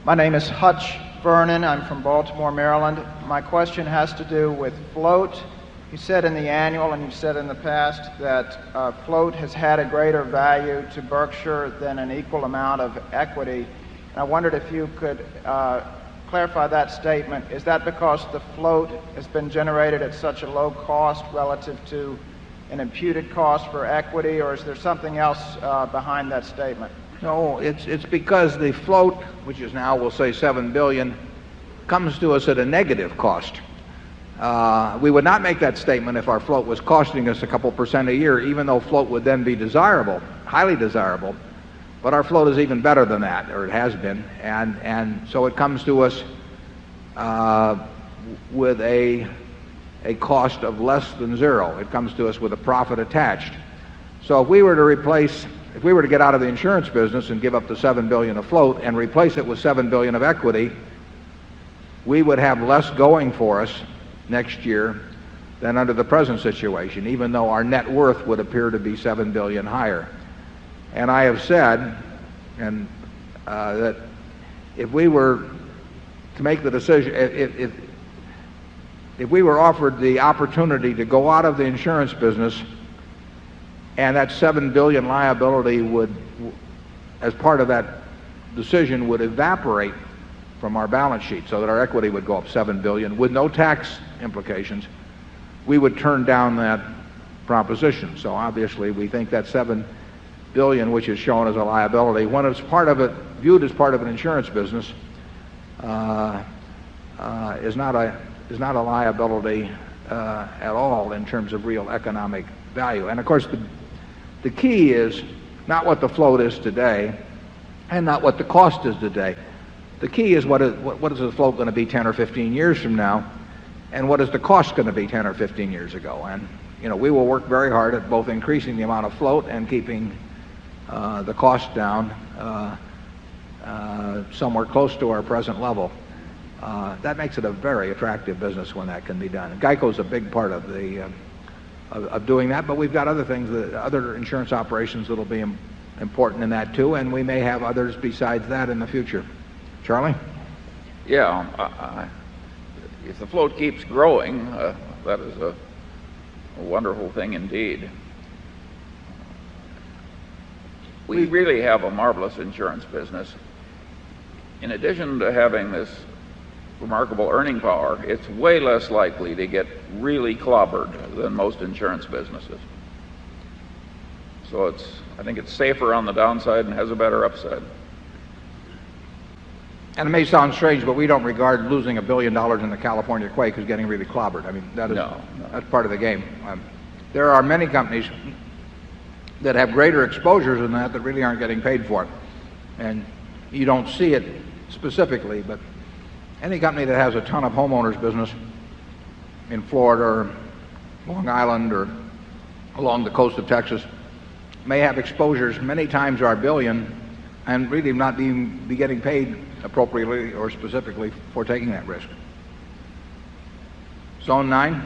My name is Hutch Vernon. I'm from Baltimore, Maryland. My question has to do with float. You said in the annual, and you've said in the past, that float has had a greater value to Berkshire than an equal amount of equity. And I wondered if you could clarify that statement. Is that because the float has been generated at such a low cost relative to an imputed cost for equity, or is there something else behind that statement? No, it's because the float, which is now, we'll say, $7 billion, comes to us at a negative cost. We would not make that statement if our float was costing us a couple percent a year, even though float would then be desirable, highly desirable. But our float is even better than that, or it has been, and so it comes to us with a cost of less than zero. It comes to us with a profit attached. So if we were to get out of the insurance business and give up the $7 billion of float and replace it with $7 billion of equity, we would have less going for us next year than under the present situation, even though our net worth would appear to be $7 billion higher. And I have said that if we were to make the decision, if we were offered the opportunity to go out of the insurance business, and that $7 billion liability would, as part of that decision, would evaporate from our balance sheet, so that our equity would go up $7 billion with no tax implications, we would turn down that proposition. So obviously we think that $7 billion, which is shown as a liability, when it's viewed as part of an insurance business, is not a liability at all in terms of real economic value. And of course the key is not what the float is today and not what the cost is today. The key is what is the float going to be 10 or 15 years from now, and what is the cost going to be 10 or 15 years ago. And we will work very hard at both increasing the amount of float and keeping the cost down somewhere close to our present level. That makes it a very attractive business when that can be done. And GEICO's a big part of of doing that, but we've got other things, other insurance operations that'll be important in that too, and we may have others besides that in the future. Charlie? Yeah, if the float keeps growing, that is a wonderful thing indeed. We really have a marvelous insurance business. In addition to having this remarkable earning power, it's way less likely to get really clobbered than most insurance businesses. So I think it's safer on the downside and has a better upside. And it may sound strange, but we don't regard losing $1 billion in the California quake as getting really clobbered. I mean, that's part of the game. There are many companies that have greater exposures than that really aren't getting paid for it. And you don't see it specifically, but any company that has a ton of homeowners business in Florida or Long Island or along the coast of Texas may have exposures many times our $1 billion and really not be getting paid appropriately or specifically for taking that risk. Zone 9.